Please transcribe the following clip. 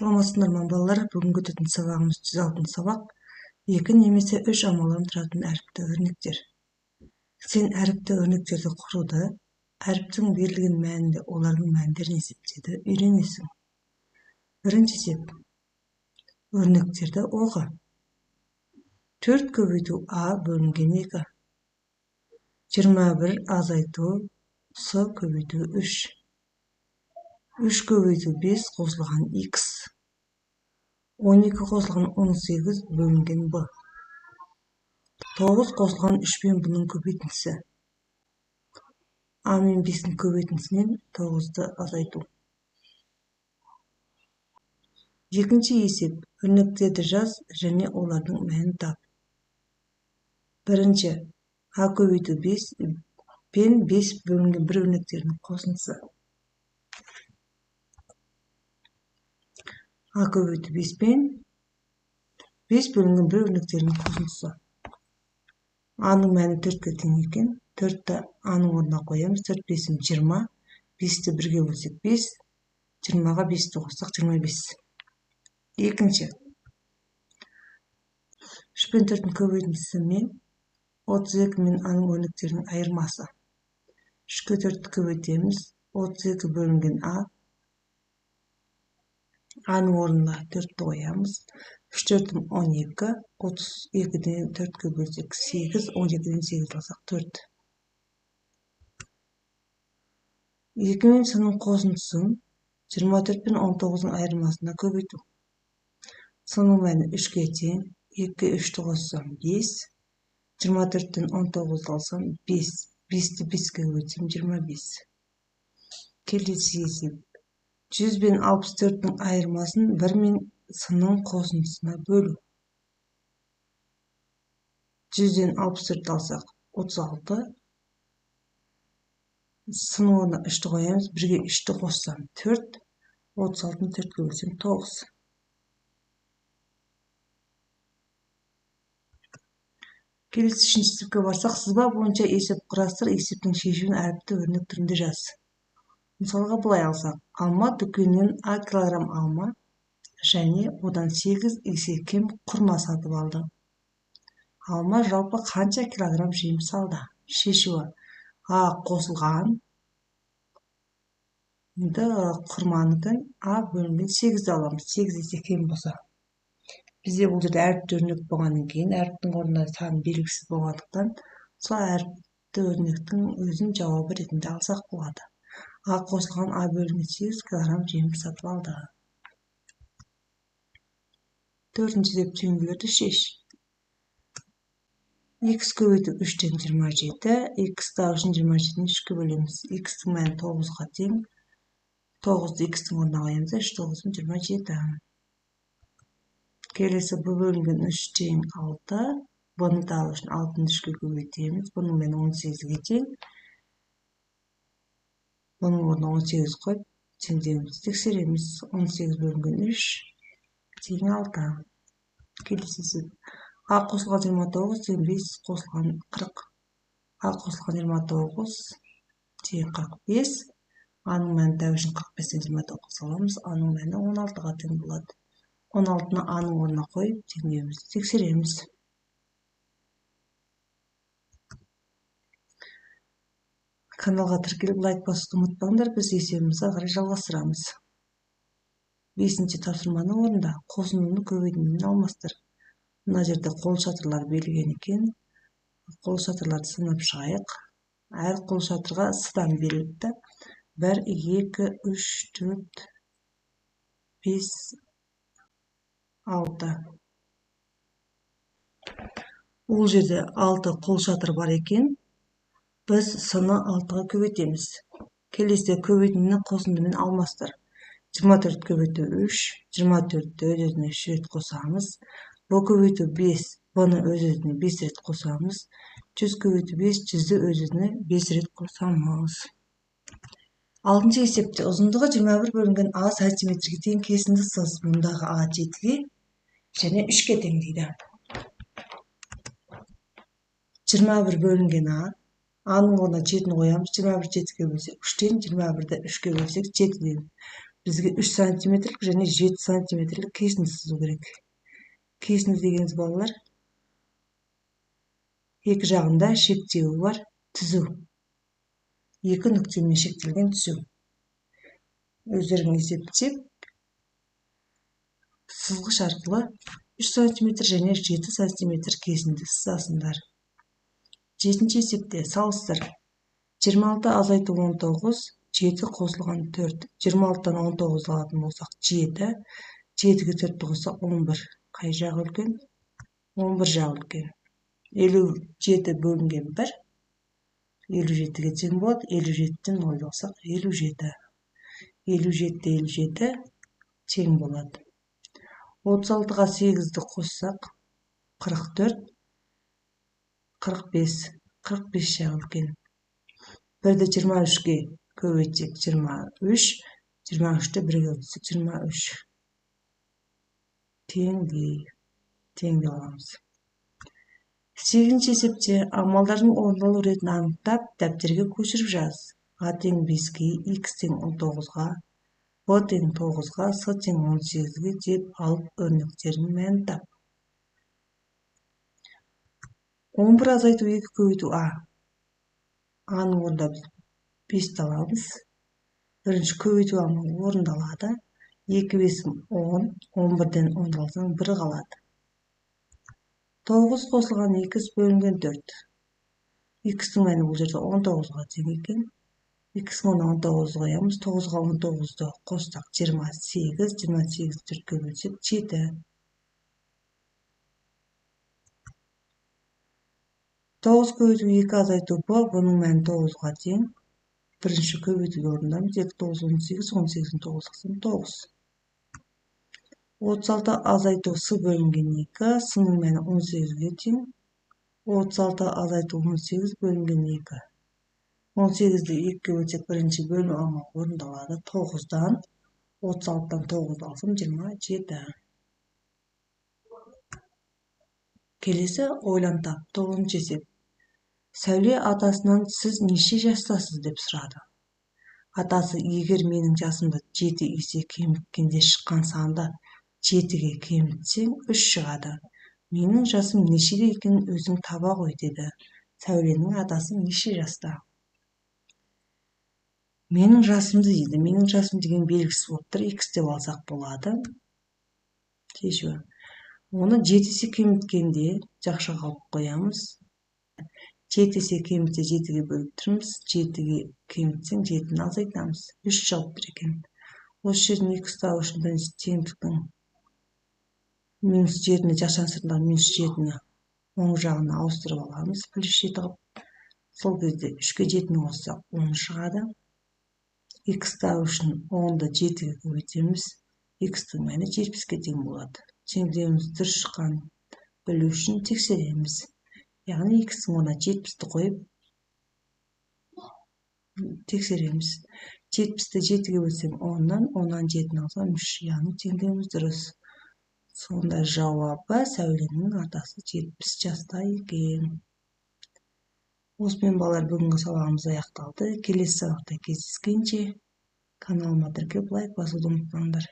Саламатсыздар балалар, бүгінгі өтетін сабағымыз 106 сабақ. 2 немесе 3 амалдан тұратын әріпті өрнектер. Сен әріпті өрнектерді құруды, әріптің берілген мәнінде олардың мәндерін есептеуді үйренесің. Бірінші есеп. Өрнектерді оғы. 4 көбейту А бөлінген 2. 21 азайту С көбейту 3. 3 көбейту 5 қосылған X. 12 қосылған 18 бөлінген Б. 9 қосылған 3 пен бұның көбейтіндісі. А мен 5-ің көбейтіндісінен 9-ды азайту. Екінші есеп. Өрнектерді жаз және олардың мәнін тап. Бірінші. А көбейту 5 пен 5 бөлінген 1 өрнектерінің қосындысы. А көбейту 5 пен 5 бөлінген 1 өрнектерінің қосындысы. Аның мәні 4-ке тең екен. 4-ті аның орнына қоямыз. 4 5-ім 20. 5-ті 1-ге бөлсек 5. 20-ға 5-ті қоссақ 25. Екінші. 3 пен 4-дің көбейтіндісі мен 32 мен аның өрнектерінің айырмасы. 3-ке 4-ті көбейтеміз. 32 бөлінген А. Аның орнына 4-ті қоямыз. 3 4-ім 12. 32-ден 4-ке бөлсек 8. 12-ден 8 алсақ 4. 2 мен С-ның қосындысын 24 пен 19-ның айырмасына көбейту. С-ның мәні 3-ке тең. 2-ге 3-ті қоссам 5. 24-тен 19 алсам 5. 5-ті 5-ке көбейтсем 25. Келесі есеп. 100 бен 64-ның айырмасын 1 мен С-ның қосындысына бөлу. 100-ден 64 алсақ 36. С-ның орнына 3-ті қоямыз. 1-ге 3-ті қоссам 4. 36-ны 4-ке бөлсем 9. Келесі үшінші есепке барсақ, сызба бойынша есеп құрастыр, есептің шешуін әріпті өрнек түрінде жаз. Мысалға былай алсақ, алма дүкеннен А килограмм алма және одан 8 есе кем құрма сатып алды. Алма жалпы қанша килограмм жеміс алды? Шешуі. А қосылған құрманыкін А бөлінген 8-ді аламыз. 8 есе кем болса. Бізде бұл жерде әріпті өрнек болғаннан кейін, әріптің орнына сан белгісіз болғандықтан, сол әріпті өрнектің өзін жауабы ретінде алсақ болады. А қосылған А бөлінген 8 килограмм жеміс сатып алды. Төртінші есеп түйінділерді шеш. X көбейту 3-тен 27. X үшін 27-ні 3-ке бөлеміз. X-тің мәні 9-ға тең. 9-ды X-тің орнына қоямыз. 3 9 27. Келесі Б бөлінген 3 тең 6. Бұны табу үшін 6-ны 3-ке көбейтеміз. Бұның мәні 18-ге тең. Бұның орнына 18 қойып, теңдеуімізді тексереміз. 18 бөлінген 3 тең 6. Келесі есеп. А қосылған 29 тең 5 қосылған 40. А қосылған 29 тең 45. Аның мәні табу үшін 45-тен 29 аламыз. Аның мәні 16-ға тең болады. 16-ны аның орнына қойып, теңдеуімізді тексереміз. Каналға тіркеліп лайк басуды ұмытпаңдар, біз есебімізді қарай жалғастырамыз. 5-ші тапсырманың орнында қосындыны көбейтіндімен алмастыр. Мына жерде қол шатырлар берілген екен. Қол шатырларды санап шығайық. Әр қол шатырға С-дан берілді. 1, 2, 3, 4, 5, 6. Ол жерде 6 қол шатыр бар екен. Біз С-ны 6-ға көбейтеміз. Келесіде көбейтіндіні қосындымен алмастыр. 24 көбейту 3. 24-ті өз-өзіне 3 рет қосамыз. Бұ көбейту 5. Бұны өз-өзіне 5 рет қосамыз. 100 көбейту 5. 100-ді өз-өзіне 5 рет қосамыз. 6-шы есепте ұзындығы 21 бөлінген А сантиметрге тең кесінді сыз. Мұндағы А 7-ге және 3-ке тең дейді. 21 бөлінген А. Аның орнына 7-ні қоямыз. 21 7-ге бөлсек 3-тен, 21-ді 3-ке бөлсек 7-ден. бізге 3 сантиметрлік және 7 сантиметрлік кесін сызу керек. Кесін дегеніміз балалар, екі жағында шектеуі бар түзу. Екі нүктемен шектелген түзу. Өздеріңіз есептеп, сызғыш арқылы 3 сантиметр және 7 сантиметр кесінді сызасыңдар. 7-ші есепте салыстыр. 26 азайту 19, 7 қосылған 4. 26-тан 19 алатын болсақ 7, 7-ге 4-ті қоссақ 11. Қай жағы үлкен? 11 жағы үлкен. 57 бөлінген 1, 57-ге тең болады. 57-тен 0 алсақ 57. 57 тең болады. 36-ға 8-ді қоссақ 44, 45 жағы үлкен. 1-ді 23-ге көбейтсек 23, 23-ті 1-ге өтсек 23. Теңдей аламыз. 8-ші есепте амалдардың орындалу ретін анықтап, дәптерге көшіріп жаз. А тең 5-ге, X тең 19-ға, B тең 9-ға, С тең 18-ге деп алып өрнектердің мәнін тап. 11 азайту 2 көбейту А. Аның орнында біз 5-ті аламыз. Бірінші көбейту амалы орындалады. 2 5-ім 10, 11-ден 10 алсаң 1 қалады. 9 қосылған 2 бөлінген 4. X-тің мәні бұл жерде 19-ға тең екен. X-ің 19 қоямыз. 9-ға 19-ды қостақ 28, 28-ді 4-ке бөлсек 7. 9 көбейту 2 азайту Б, бұның мәні 9-ға тең. Бірінші көбейтуді орындаймыз. 2 9 18, 18-ін 9 қылсам 9. 36 азайту С бөлінген 2, С-ның мәні 18-ге тең. 36 азайту 18 бөлінген 2. 18-ді 2-ге бөлсек бірінші бөлу амалы орындалады. 9-дан 36-дан 9-ды алсам 27. Келесі ойлан тап. 9-ші есеп. Сәуле атасынан сіз неше жастасыз деп сұрады. Атасы, егер менің жасымды 7 есе кеміткенде шыққан санды 7-ге кемітсең 3 шығады. Менің жасым нешеде екенін өзің таба ғой деді. Сәуленің атасы неше жаста? Менің жасымды дейді. Менің жасым деген белгісіз болып тұр. X деп алсақ болады. Шешу. Оны 7 есе кеміткенде жақша қалып қоямыз. 7 есе кемітсе 7-ге бөліп тұрмыз. 7-ге кемітсең 7-ні азайтамыз. 3 шығып тұр екен. Осы жерден 2 ұстау үшін бірінші теңдіктің минус 7-ні жақшаның сыртындағы минус 7-ні оң жағына ауыстырып аламыз. Плюс 7 қылып. Сол кезде 3-ке 7-ні қоссақ 10 шығады. X ұстау үшін 10-ды 7-ге көбейтеміз. X-тің мәні 70-ге тең болады. Теңдеуіміз дұрыс шыққанын білу үшін тексереміз. Яғни X-тің орнына 70-ті қойып тексереміз. 70-ті 7-ге бөлсем 10-нан 7-ні алсам 3. Яғни теңдеуіміз дұрыс. Сонда жауабы Сәуленің атасы 70 жаста екен. Осымен балалар бүгінгі сабағымыз аяқталды. Келесі сабақта кездескенше каналыма тіркеліп лайк басуды ұмытпаңдар.